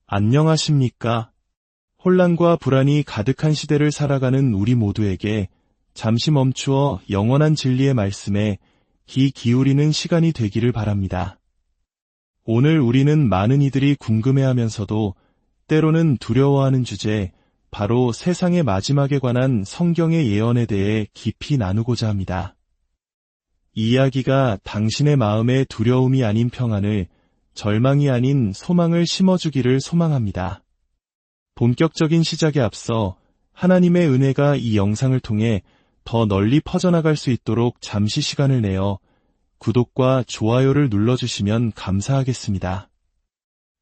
안녕하십니까? 혼란과 불안이 가득한 시대를 살아가는 우리 모두에게 잠시 멈추어 영원한 진리의 말씀에 귀 기울이는 시간이 되기를 바랍니다. 오늘 우리는 많은 이들이 궁금해하면서도 때로는 두려워하는 주제, 바로 세상의 마지막에 관한 성경의 예언에 대해 깊이 나누고자 합니다. 이 이야기가 당신의 마음에 두려움이 아닌 평안을, 절망이 아닌 소망을 심어주기를 소망합니다. 본격적인 시작에 앞서 하나님의 은혜가 이 영상을 통해 더 널리 퍼져나갈 수 있도록 잠시 시간을 내어 구독과 좋아요를 눌러주시면 감사하겠습니다.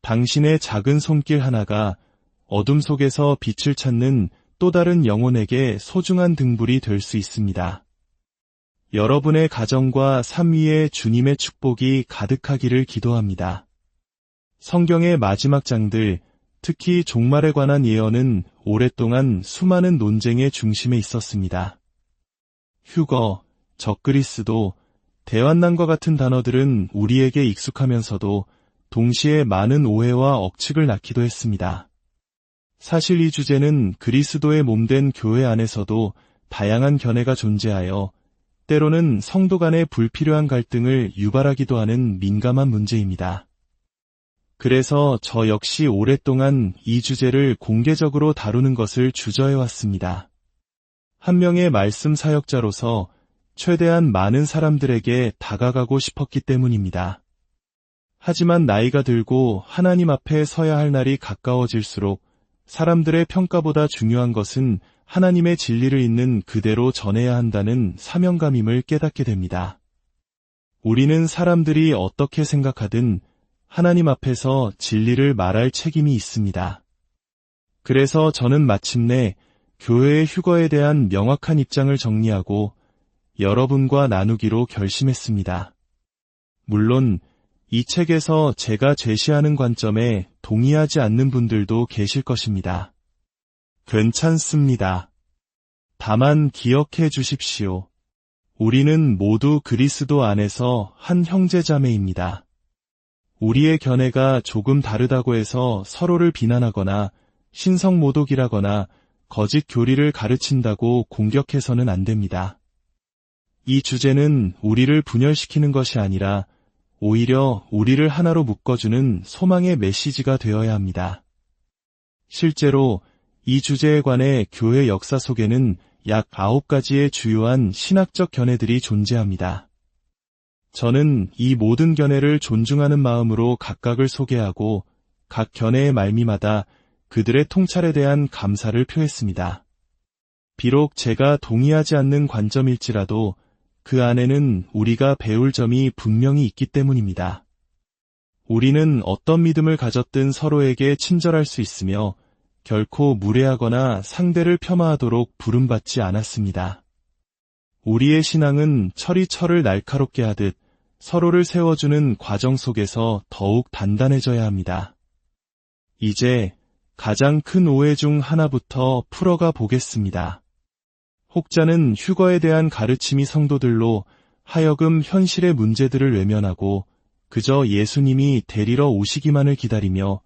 당신의 작은 손길 하나가 어둠 속에서 빛을 찾는 또 다른 영혼에게 소중한 등불이 될 수 있습니다. 여러분의 가정과 삶 위에 주님의 축복이 가득하기를 기도합니다. 성경의 마지막 장들, 특히 종말에 관한 예언은 오랫동안 수많은 논쟁의 중심에 있었습니다. 휴거, 적그리스도, 대환난과 같은 단어들은 우리에게 익숙하면서도 동시에 많은 오해와 억측을 낳기도 했습니다. 사실 이 주제는 그리스도의 몸된 교회 안에서도 다양한 견해가 존재하여 때로는 성도 간의 불필요한 갈등을 유발하기도 하는 민감한 문제입니다. 그래서 저 역시 오랫동안 이 주제를 공개적으로 다루는 것을 주저해왔습니다. 한 명의 말씀 사역자로서 최대한 많은 사람들에게 다가가고 싶었기 때문입니다. 하지만 나이가 들고 하나님 앞에 서야 할 날이 가까워질수록 사람들의 평가보다 중요한 것은 하나님의 진리를 있는 그대로 전해야 한다는 사명감임을 깨닫게 됩니다. 우리는 사람들이 어떻게 생각하든 하나님 앞에서 진리를 말할 책임이 있습니다. 그래서 저는 마침내 교회의 휴거에 대한 명확한 입장을 정리하고 여러분과 나누기로 결심했습니다. 물론 이 책에서 제가 제시하는 관점에 동의하지 않는 분들도 계실 것입니다. 괜찮습니다. 다만 기억해 주십시오. 우리는 모두 그리스도 안에서 한 형제자매입니다. 우리의 견해가 조금 다르다고 해서 서로를 비난하거나 신성모독이라거나 거짓 교리를 가르친다고 공격해서는 안 됩니다. 이 주제는 우리를 분열시키는 것이 아니라 오히려 우리를 하나로 묶어주는 소망의 메시지가 되어야 합니다. 실제로 이 주제에 관해 교회 역사 속에는 약 9가지의 주요한 신학적 견해들이 존재합니다. 저는 이 모든 견해를 존중하는 마음으로 각각을 소개하고 각 견해의 말미마다 그들의 통찰에 대한 감사를 표했습니다. 비록 제가 동의하지 않는 관점일지라도 그 안에는 우리가 배울 점이 분명히 있기 때문입니다. 우리는 어떤 믿음을 가졌든 서로에게 친절할 수 있으며 결코 무례하거나 상대를 폄하하도록 부름받지 않았습니다. 우리의 신앙은 철이 철을 날카롭게 하듯 서로를 세워주는 과정 속에서 더욱 단단해져야 합니다. 이제 가장 큰 오해 중 하나부터 풀어가 보겠습니다. 혹자는 휴거에 대한 가르침이 성도들로 하여금 현실의 문제들을 외면하고 그저 예수님이 데리러 오시기만을 기다리며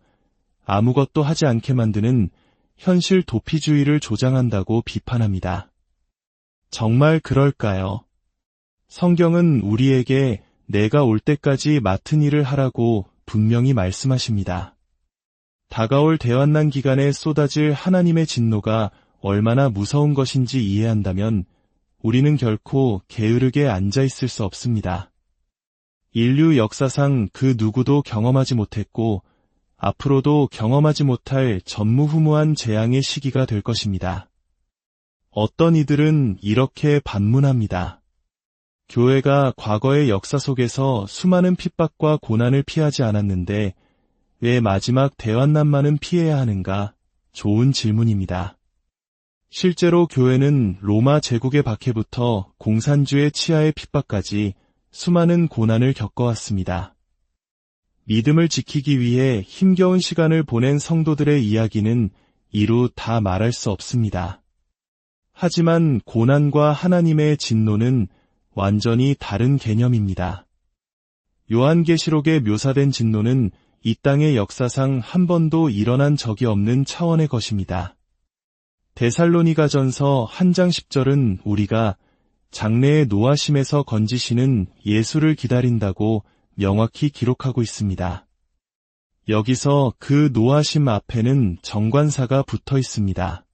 아무것도 하지 않게 만드는 현실 도피주의를 조장한다고 비판합니다. 정말 그럴까요? 성경은 우리에게 내가 올 때까지 맡은 일을 하라고 분명히 말씀하십니다. 다가올 대환난 기간에 쏟아질 하나님의 진노가 얼마나 무서운 것인지 이해한다면 우리는 결코 게으르게 앉아있을 수 없습니다. 인류 역사상 그 누구도 경험하지 못했고 앞으로도 경험하지 못할 전무후무한 재앙의 시기가 될 것입니다. 어떤 이들은 이렇게 반문합니다. 교회가 과거의 역사 속에서 수많은 핍박과 고난을 피하지 않았는데 왜 마지막 대환난만은 피해야 하는가? 좋은 질문입니다. 실제로 교회는 로마 제국의 박해부터 공산주의 치하의 핍박까지 수많은 고난을 겪어왔습니다. 믿음을 지키기 위해 힘겨운 시간을 보낸 성도들의 이야기는 이루 다 말할 수 없습니다. 하지만 고난과 하나님의 진노는 완전히 다른 개념입니다. 요한계시록에 묘사된 진노는 이 땅의 역사상 한 번도 일어난 적이 없는 차원의 것입니다. 데살로니가전서 1장 10절은 우리가 장래의 노하심에서 건지시는 예수를 기다린다고 명확히 기록하고 있습니다. 여기서 그 노하심 앞에는 정관사가 붙어 있습니다.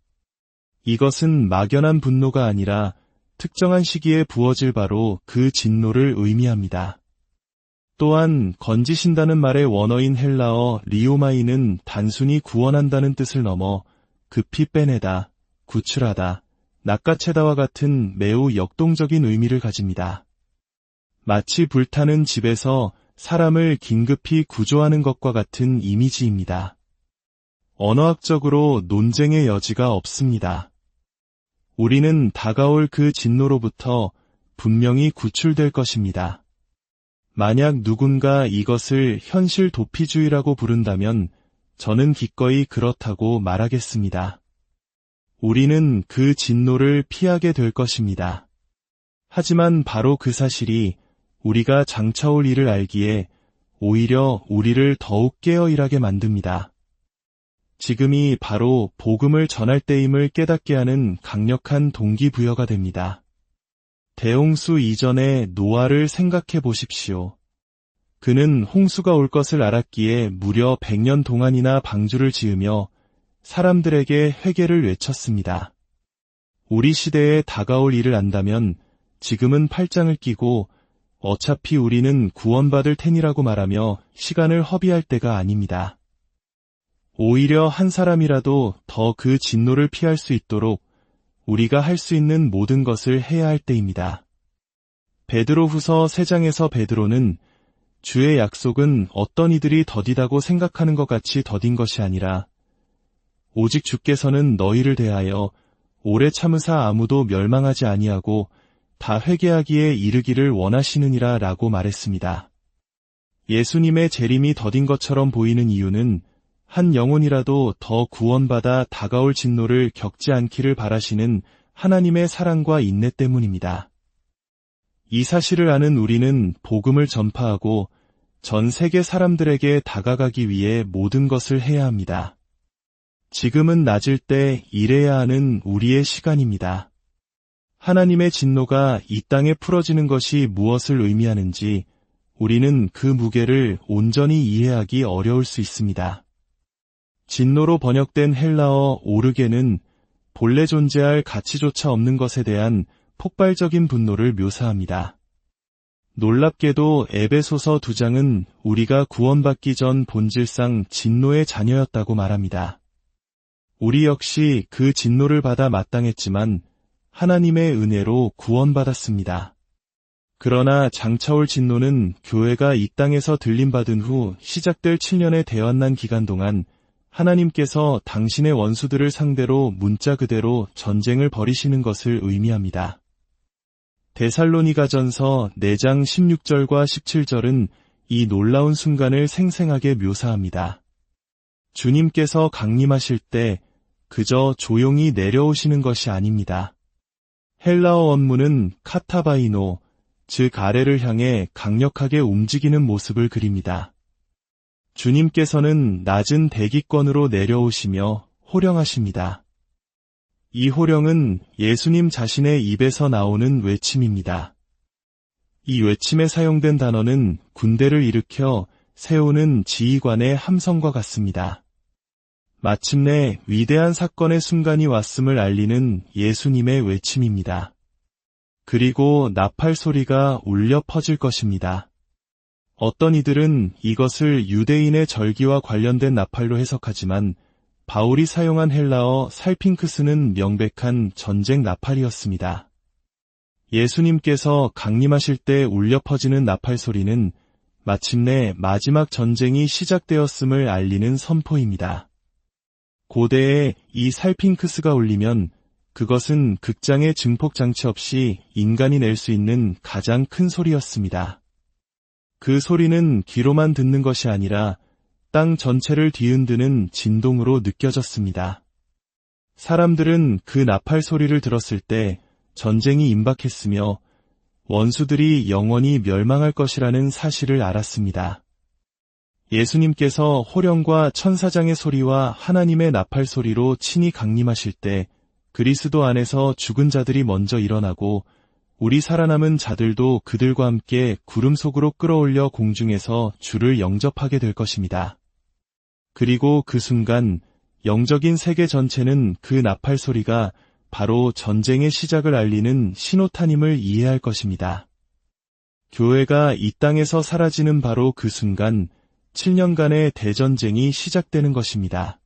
이것은 막연한 분노가 아니라 특정한 시기에 부어질 바로 그 진노를 의미합니다. 또한 건지신다는 말의 원어인 헬라어 리오마이는 단순히 구원한다는 뜻을 넘어 급히 빼내다, 구출하다, 낚아채다와 같은 매우 역동적인 의미를 가집니다. 마치 불타는 집에서 사람을 긴급히 구조하는 것과 같은 이미지입니다. 언어학적으로 논쟁의 여지가 없습니다. 우리는 다가올 그 진노로부터 분명히 구출될 것입니다. 만약 누군가 이것을 현실 도피주의라고 부른다면 저는 기꺼이 그렇다고 말하겠습니다. 우리는 그 진노를 피하게 될 것입니다. 하지만 바로 그 사실이 우리가 장차올 일을 알기에 오히려 우리를 더욱 깨어일하게 만듭니다. 지금이 바로 복음을 전할 때임을 깨닫게 하는 강력한 동기부여가 됩니다. 대홍수 이전의 노아를 생각해 보십시오. 그는 홍수가 올 것을 알았기에 무려 100년 동안이나 방주를 지으며 사람들에게 회개를 외쳤습니다. 우리 시대에 다가올 일을 안다면 지금은 팔짱을 끼고 어차피 우리는 구원받을 테니라고 말하며 시간을 허비할 때가 아닙니다. 오히려 한 사람이라도 더 그 진노를 피할 수 있도록 우리가 할 수 있는 모든 것을 해야 할 때입니다. 베드로후서 3장에서 베드로는 주의 약속은 어떤 이들이 더디다고 생각하는 것 같이 더딘 것이 아니라 오직 주께서는 너희를 대하여 오래 참으사 아무도 멸망하지 아니하고 다 회개하기에 이르기를 원하시느니라 라고 말했습니다. 예수님의 재림이 더딘 것처럼 보이는 이유는 한 영혼이라도 더 구원받아 다가올 진노를 겪지 않기를 바라시는 하나님의 사랑과 인내 때문입니다. 이 사실을 아는 우리는 복음을 전파하고 전 세계 사람들에게 다가가기 위해 모든 것을 해야 합니다. 지금은 낮을 때 일해야 하는 우리의 시간입니다. 하나님의 진노가 이 땅에 풀어지는 것이 무엇을 의미하는지 우리는 그 무게를 온전히 이해하기 어려울 수 있습니다. 진노로 번역된 헬라어 오르게는 본래 존재할 가치조차 없는 것에 대한 폭발적인 분노를 묘사합니다. 놀랍게도 에베소서 2장은 우리가 구원받기 전 본질상 진노의 자녀였다고 말합니다. 우리 역시 그 진노를 받아 마땅했지만 하나님의 은혜로 구원받았습니다. 그러나 장차올 진노는 교회가 이 땅에서 들림받은 후 시작될 7년의 대환난 기간 동안 하나님께서 당신의 원수들을 상대로 문자 그대로 전쟁을 벌이시는 것을 의미합니다. 데살로니가전서 4장 16절과 17절은 이 놀라운 순간을 생생하게 묘사합니다. 주님께서 강림하실 때 그저 조용히 내려오시는 것이 아닙니다. 헬라어 원문은 카타바이노, 즉 아래를 향해 강력하게 움직이는 모습을 그립니다. 주님께서는 낮은 대기권으로 내려오시며 호령하십니다. 이 호령은 예수님 자신의 입에서 나오는 외침입니다. 이 외침에 사용된 단어는 군대를 일으켜 세우는 지휘관의 함성과 같습니다. 마침내 위대한 사건의 순간이 왔음을 알리는 예수님의 외침입니다. 그리고 나팔 소리가 울려 퍼질 것입니다. 어떤 이들은 이것을 유대인의 절기와 관련된 나팔로 해석하지만 바울이 사용한 헬라어 살핑크스는 명백한 전쟁 나팔이었습니다. 예수님께서 강림하실 때 울려 퍼지는 나팔 소리는 마침내 마지막 전쟁이 시작되었음을 알리는 선포입니다. 고대에 이 살핑크스가 울리면 그것은 극장의 증폭장치 없이 인간이 낼 수 있는 가장 큰 소리였습니다. 그 소리는 귀로만 듣는 것이 아니라 땅 전체를 뒤흔드는 진동으로 느껴졌습니다. 사람들은 그 나팔 소리를 들었을 때 전쟁이 임박했으며 원수들이 영원히 멸망할 것이라는 사실을 알았습니다. 예수님께서 호령과 천사장의 소리와 하나님의 나팔 소리로 친히 강림하실 때 그리스도 안에서 죽은 자들이 먼저 일어나고 우리 살아남은 자들도 그들과 함께 구름 속으로 끌어올려 공중에서 주를 영접하게 될 것입니다. 그리고 그 순간 영적인 세계 전체는 그 나팔 소리가 바로 전쟁의 시작을 알리는 신호탄임을 이해할 것입니다. 교회가 이 땅에서 사라지는 바로 그 순간 7년간의 대전쟁이 시작되는 것입니다.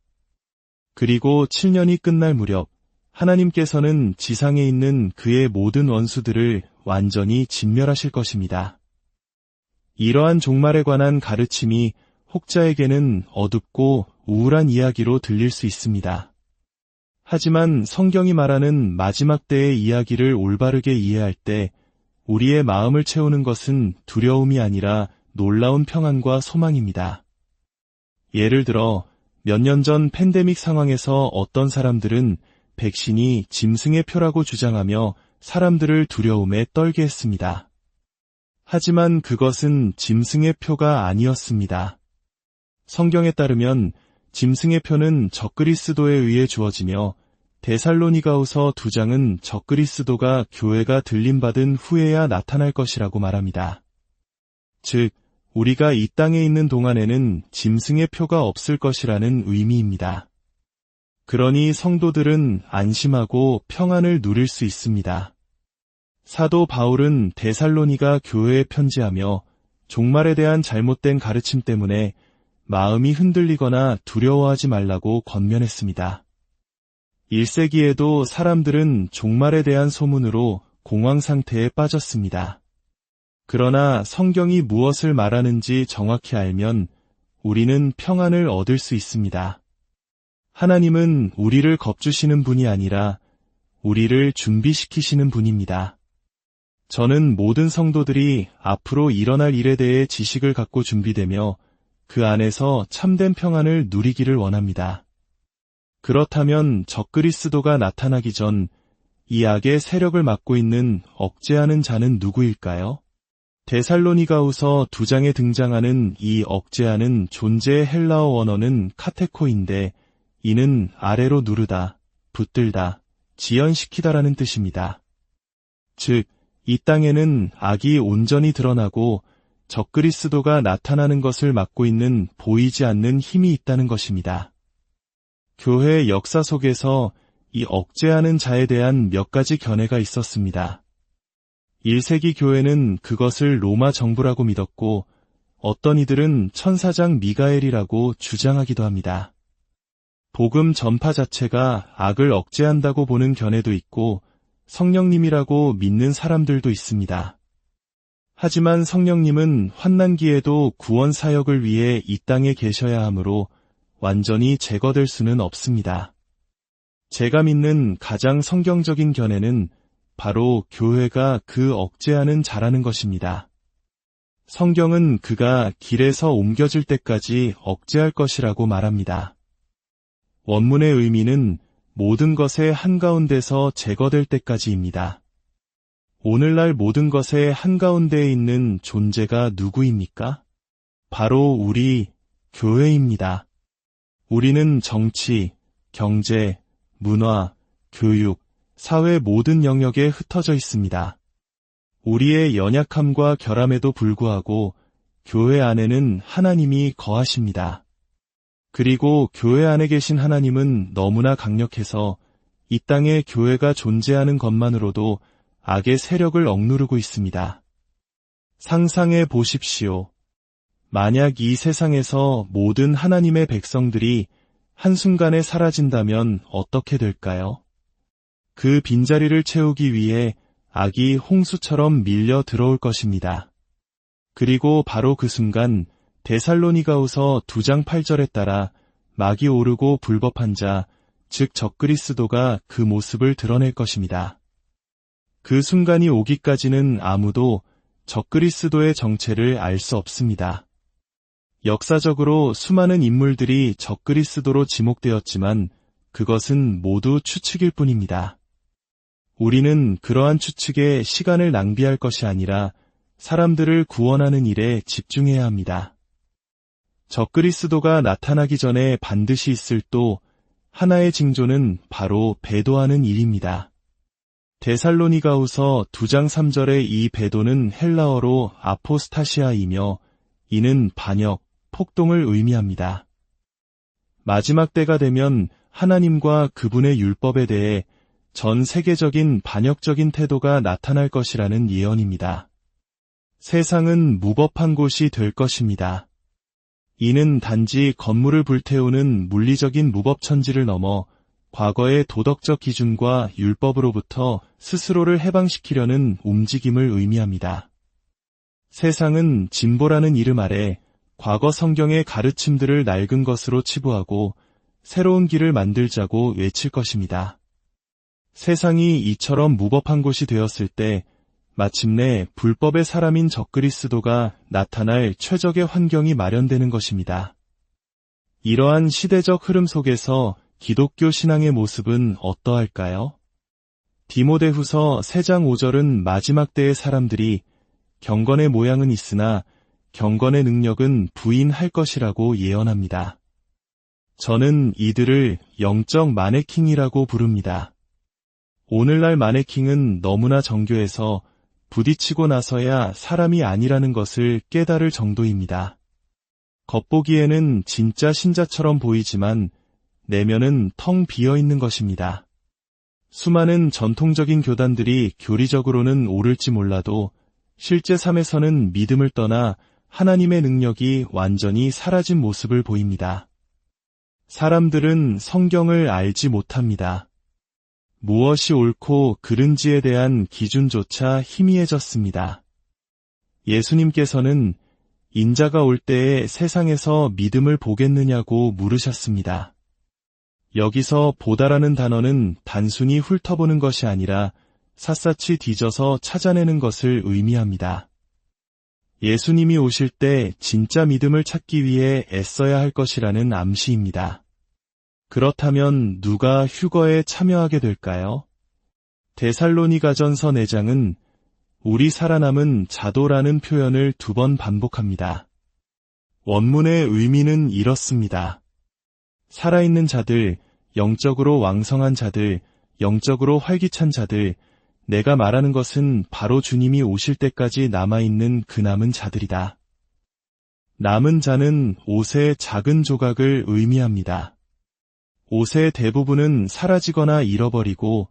그리고 7년이 끝날 무렵 하나님께서는 지상에 있는 그의 모든 원수들을 완전히 진멸하실 것입니다. 이러한 종말에 관한 가르침이 혹자에게는 어둡고 우울한 이야기로 들릴 수 있습니다. 하지만 성경이 말하는 마지막 때의 이야기를 올바르게 이해할 때 우리의 마음을 채우는 것은 두려움이 아니라 놀라운 평안과 소망입니다. 예를 들어 몇 년 전 팬데믹 상황에서 어떤 사람들은 백신이 짐승의 표라고 주장하며 사람들을 두려움에 떨게 했습니다. 하지만 그것은 짐승의 표가 아니었습니다. 성경에 따르면 짐승의 표는 적그리스도에 의해 주어지며 데살로니가후서 2장은 적그리스도가 교회가 들림받은 후에야 나타날 것이라고 말합니다. 즉, 우리가 이 땅에 있는 동안에는 짐승의 표가 없을 것이라는 의미입니다. 그러니 성도들은 안심하고 평안을 누릴 수 있습니다. 사도 바울은 데살로니가 교회에 편지하며 종말에 대한 잘못된 가르침 때문에 마음이 흔들리거나 두려워하지 말라고 권면했습니다. 1세기에도 사람들은 종말에 대한 소문으로 공황 상태에 빠졌습니다. 그러나 성경이 무엇을 말하는지 정확히 알면 우리는 평안을 얻을 수 있습니다. 하나님은 우리를 겁주시는 분이 아니라 우리를 준비시키시는 분입니다. 저는 모든 성도들이 앞으로 일어날 일에 대해 지식을 갖고 준비되며 그 안에서 참된 평안을 누리기를 원합니다. 그렇다면 적그리스도가 나타나기 전 이 악의 세력을 맡고 있는 억제하는 자는 누구일까요? 데살로니가후서 2장에 등장하는 이 억제하는 존재의 헬라어 원어는 카테코인데 이는 아래로 누르다, 붙들다, 지연시키다라는 뜻입니다. 즉, 이 땅에는 악이 온전히 드러나고 적그리스도가 나타나는 것을 막고 있는 보이지 않는 힘이 있다는 것입니다. 교회 역사 속에서 이 억제하는 자에 대한 몇 가지 견해가 있었습니다. 1세기 교회는 그것을 로마 정부라고 믿었고 어떤 이들은 천사장 미가엘이라고 주장하기도 합니다. 복음 전파 자체가 악을 억제한다고 보는 견해도 있고 성령님이라고 믿는 사람들도 있습니다. 하지만 성령님은 환난기에도 구원 사역을 위해 이 땅에 계셔야 하므로 완전히 제거될 수는 없습니다. 제가 믿는 가장 성경적인 견해는 바로 교회가 그 억제하는 자라는 것입니다. 성경은 그가 길에서 옮겨질 때까지 억제할 것이라고 말합니다. 원문의 의미는 모든 것의 한가운데서 제거될 때까지입니다. 오늘날 모든 것의 한가운데에 있는 존재가 누구입니까? 바로 우리 교회입니다. 우리는 정치, 경제, 문화, 교육, 사회 모든 영역에 흩어져 있습니다. 우리의 연약함과 결함에도 불구하고 교회 안에는 하나님이 거하십니다. 그리고 교회 안에 계신 하나님은 너무나 강력해서 이 땅에 교회가 존재하는 것만으로도 악의 세력을 억누르고 있습니다. 상상해 보십시오. 만약 이 세상에서 모든 하나님의 백성들이 한순간에 사라진다면 어떻게 될까요? 그 빈자리를 채우기 위해 악이 홍수처럼 밀려 들어올 것입니다. 그리고 바로 그 순간 데살로니가후서 2장 8절에 따라 막이 오르고 불법한 자, 즉 적그리스도가 그 모습을 드러낼 것입니다. 그 순간이 오기까지는 아무도 적그리스도의 정체를 알 수 없습니다. 역사적으로 수많은 인물들이 적그리스도로 지목되었지만 그것은 모두 추측일 뿐입니다. 우리는 그러한 추측에 시간을 낭비할 것이 아니라 사람들을 구원하는 일에 집중해야 합니다. 적그리스도가 나타나기 전에 반드시 있을 또 하나의 징조는 바로 배도하는 일입니다. 데살로니가후서 2장 3절의 이 배도는 헬라어로 아포스타시아이며 이는 반역, 폭동을 의미합니다. 마지막 때가 되면 하나님과 그분의 율법에 대해 전 세계적인 반역적인 태도가 나타날 것이라는 예언입니다. 세상은 무법한 곳이 될 것입니다. 이는 단지 건물을 불태우는 물리적인 무법천지를 넘어 과거의 도덕적 기준과 율법으로부터 스스로를 해방시키려는 움직임을 의미합니다. 세상은 진보라는 이름 아래 과거 성경의 가르침들을 낡은 것으로 치부하고 새로운 길을 만들자고 외칠 것입니다. 세상이 이처럼 무법한 곳이 되었을 때 마침내 불법의 사람인 적그리스도가 나타날 최적의 환경이 마련되는 것입니다. 이러한 시대적 흐름 속에서 기독교 신앙의 모습은 어떠할까요? 디모데후서 3장 5절은 마지막 때의 사람들이 경건의 모양은 있으나 경건의 능력은 부인할 것이라고 예언합니다. 저는 이들을 영적 마네킹이라고 부릅니다. 오늘날 마네킹은 너무나 정교해서 부딪히고 나서야 사람이 아니라는 것을 깨달을 정도입니다. 겉보기에는 진짜 신자처럼 보이지만 내면은 텅 비어 있는 것입니다. 수많은 전통적인 교단들이 교리적으로는 옳을지 몰라도 실제 삶에서는 믿음을 떠나 하나님의 능력이 완전히 사라진 모습을 보입니다. 사람들은 성경을 알지 못합니다. 무엇이 옳고 그른지에 대한 기준조차 희미해졌습니다. 예수님께서는 인자가 올 때에 세상에서 믿음을 보겠느냐고 물으셨습니다. 여기서 보다라는 단어는 단순히 훑어보는 것이 아니라 샅샅이 뒤져서 찾아내는 것을 의미합니다. 예수님이 오실 때 진짜 믿음을 찾기 위해 애써야 할 것이라는 암시입니다. 그렇다면 누가 휴거에 참여하게 될까요? 데살로니가전서 4장은 우리 살아남은 자도라는 표현을 2번 반복합니다. 원문의 의미는 이렇습니다. 살아있는 자들, 영적으로 왕성한 자들, 영적으로 활기찬 자들, 내가 말하는 것은 바로 주님이 오실 때까지 남아있는 그 남은 자들이다. 남은 자는 옷의 작은 조각을 의미합니다. 옷의 대부분은 사라지거나 잃어버리고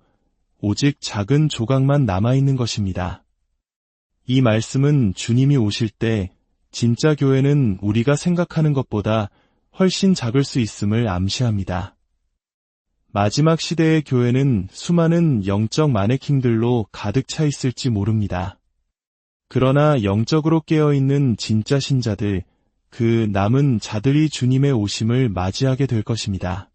오직 작은 조각만 남아있는 것입니다. 이 말씀은 주님이 오실 때 진짜 교회는 우리가 생각하는 것보다 훨씬 작을 수 있음을 암시합니다. 마지막 시대의 교회는 수많은 영적 마네킹들로 가득 차 있을지 모릅니다. 그러나 영적으로 깨어있는 진짜 신자들, 그 남은 자들이 주님의 오심을 맞이하게 될 것입니다.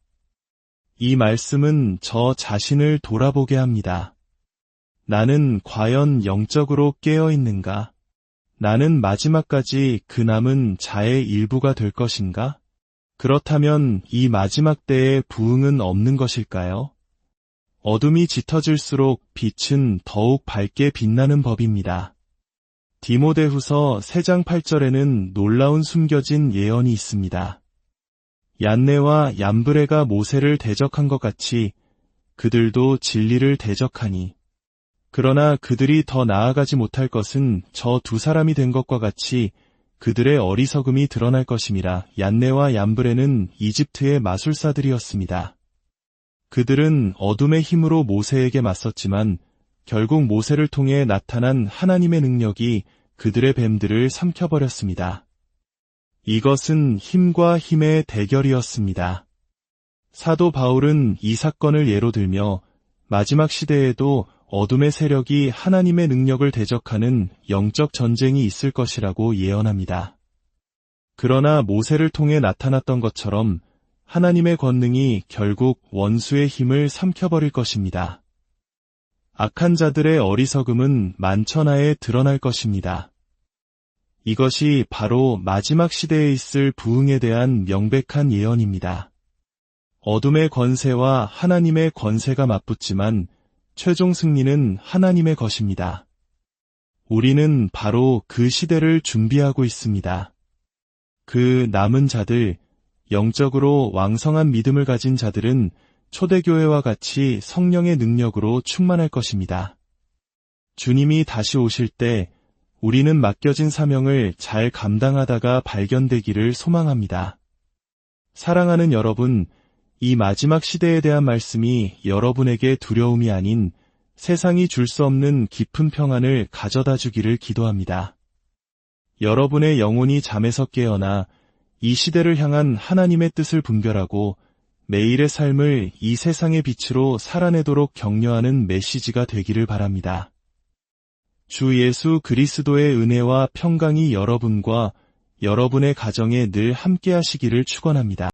이 말씀은 저 자신을 돌아보게 합니다. 나는 과연 영적으로 깨어있는가? 나는 마지막까지 그 남은 자의 일부가 될 것인가? 그렇다면 이 마지막 때에 부흥은 없는 것일까요? 어둠이 짙어질수록 빛은 더욱 밝게 빛나는 법입니다. 디모데후서 3장 8절에는 놀라운 숨겨진 예언이 있습니다. 얀네와 얀브레가 모세를 대적한 것 같이 그들도 진리를 대적하니 그러나 그들이 더 나아가지 못할 것은 저 2사람이 된 것과 같이 그들의 어리석음이 드러날 것임이라. 얀네와 얀브레는 이집트의 마술사들이었습니다. 그들은 어둠의 힘으로 모세에게 맞섰지만 결국 모세를 통해 나타난 하나님의 능력이 그들의 뱀들을 삼켜버렸습니다. 이것은 힘과 힘의 대결이었습니다. 사도 바울은 이 사건을 예로 들며 마지막 시대에도 어둠의 세력이 하나님의 능력을 대적하는 영적 전쟁이 있을 것이라고 예언합니다. 그러나 모세를 통해 나타났던 것처럼 하나님의 권능이 결국 원수의 힘을 삼켜버릴 것입니다. 악한 자들의 어리석음은 만천하에 드러날 것입니다. 이것이 바로 마지막 시대에 있을 부흥에 대한 명백한 예언입니다. 어둠의 권세와 하나님의 권세가 맞붙지만 최종 승리는 하나님의 것입니다. 우리는 바로 그 시대를 준비하고 있습니다. 그 남은 자들, 영적으로 왕성한 믿음을 가진 자들은 초대교회와 같이 성령의 능력으로 충만할 것입니다. 주님이 다시 오실 때 우리는 맡겨진 사명을 잘 감당하다가 발견되기를 소망합니다. 사랑하는 여러분, 이 마지막 시대에 대한 말씀이 여러분에게 두려움이 아닌 세상이 줄 수 없는 깊은 평안을 가져다 주기를 기도합니다. 여러분의 영혼이 잠에서 깨어나 이 시대를 향한 하나님의 뜻을 분별하고 매일의 삶을 이 세상의 빛으로 살아내도록 격려하는 메시지가 되기를 바랍니다. 주 예수 그리스도의 은혜와 평강이 여러분과 여러분의 가정에 늘 함께 하시기를 축원합니다.